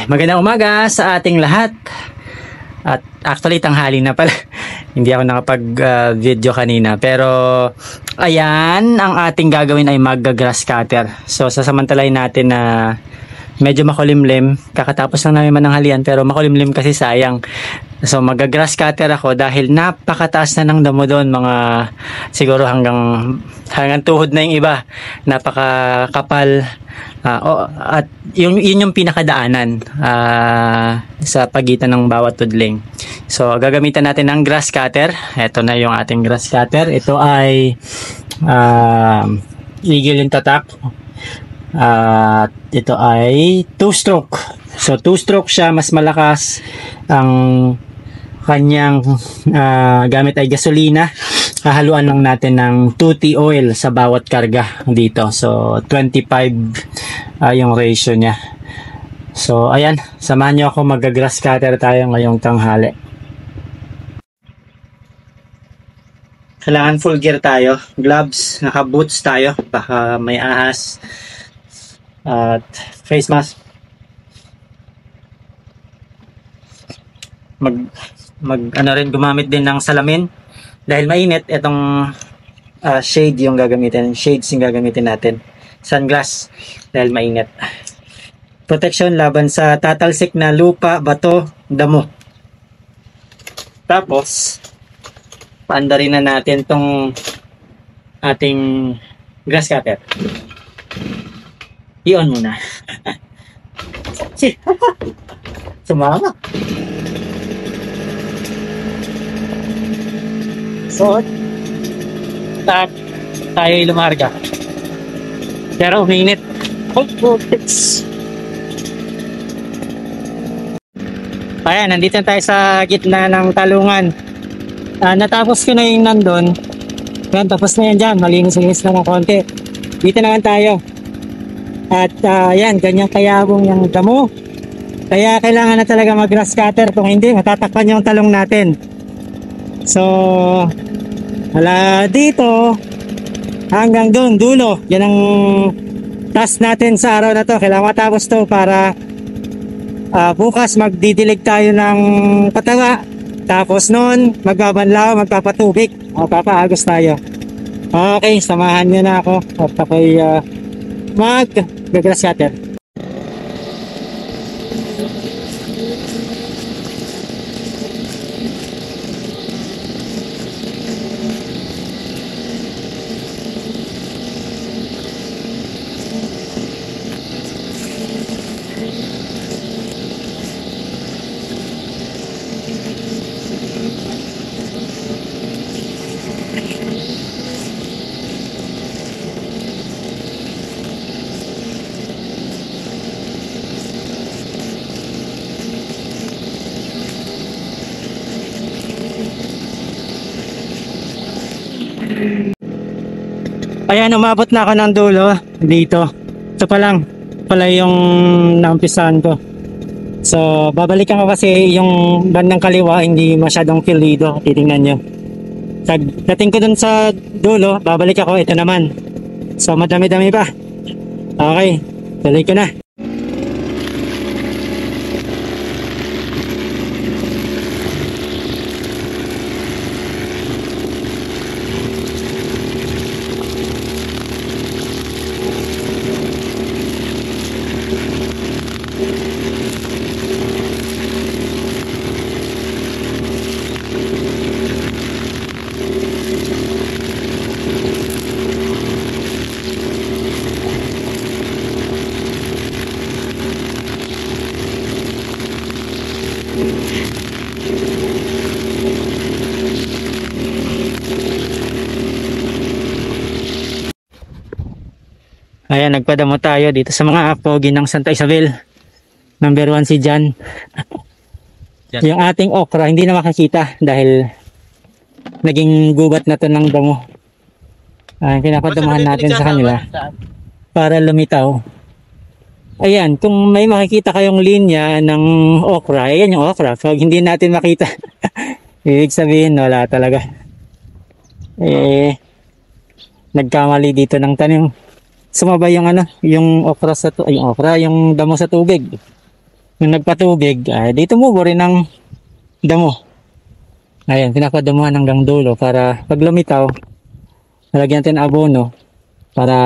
magandang umaga sa ating lahat. At actually tanghali na pala. Hindi ako nakapag-video kanina. Pero ayan, ang ating gagawin ay mag-grass cutter. So sasamantalahin natin na medyo makulimlim. Kakatapos lang namin mananghalian pero makulimlim kasi sayang. So mag-grass cutter ako dahil napakataas na ng damo doon. Mga siguro hanggang tuhod na yung iba. Napakakapal. At yun yung pinakadaanan sa pagitan ng bawat tudling. So gagamitan natin ng grass cutter. Ito na yung ating grass cutter. Ito ay Eagle yung tatak. Ito ay 2-stroke. So 2-stroke siya, mas malakas. Ang kanyang gamit ay gasolina. Hahaluan lang natin ng 2T oil sa bawat karga dito. So 25 yung ratio niya. So ayan, samahan niyo ako, mag-grass cutter tayo ngayong tanghali. Kailangan full gear tayo, gloves, naka-boots tayo, baka may ahas, at face mask. Gumamit din ng salamin dahil mainit. Itong shades yung gagamitin natin. Sunglass dahil mainit. Protection laban sa tatalsik na lupa, bato, damo. Tapos paandarin na natin tong ating grass cutter. I-on muna. Sumama. So, tayo lumarga. Pero uminit. Ayan, nandito tayo sa gitna ng talungan. Natapos ko na yung nandun. Ayan, tapos na yan dyan. Malinis-linis na ng konti. Dito naman tayo. At ayan, ganyan kayabong yung damo. Kaya kailangan na talaga mag-grass cutter. Kung hindi, matatakpan yung talong natin. So, wala dito hanggang doon, dulo. Yan ang task natin sa araw na to. Kailangan matapos to para bukas magdidilig tayo ng patawa. Tapos noon, magbabanlaw, magpapatubig. Papaagos tayo. Okay, samahan nyo na ako. At ako'y mag-grass cutter. Ayan, umabot na ako ng dulo dito. Ito pa lang pala yung naumpisahan ko. So babalikan ko kasi yung bandang kaliwa hindi masyadong filido. Titingnan nyo. Dating ko dun sa dulo, babalik ako. Ito naman. So madami-dami pa. Okay, tuloy ko na. Ayan, nagpadamo tayo dito sa mga pogi ng Santa Isabel. Number 1 si Jan. Yung ating okra hindi na makakita dahil naging gubat na to ng damo. Pinapadamahan natin sa kanila para lumitaw. Ayan, kung may makikita kayong linya ng okra, ayan yung okra. So hindi natin makita, ibig sabihin wala talaga. Nagkamali dito ng tanim. Sumabay yung yung okra yung damo sa tubig. nung nagpatubig, dito mo rin ng damo. Ayan, pinapadamuhan hanggang dulo para pag lumitaw, nalagyan natin ng abono para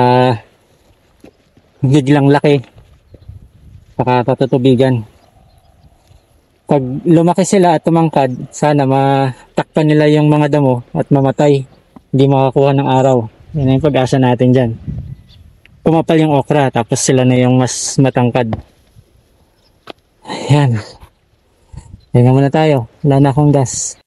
biglang laki. Saka patutubigan. Pag lumaki sila at tumangkad, sana matakpan nila yung mga damo at mamatay. Hindi makakuha ng araw. Yan yung pag-asa natin dyan. Pumapal yung okra, tapos sila na yung mas matangkad. Ayan. Ayan muna tayo. Wala na akong gas.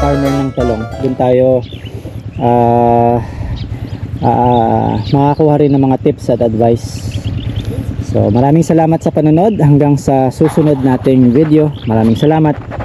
Farmer ng talong. Doon tayo makakuha rin ng mga tips at advice. So maraming salamat sa panonood. Hanggang sa susunod nating video. Maraming salamat.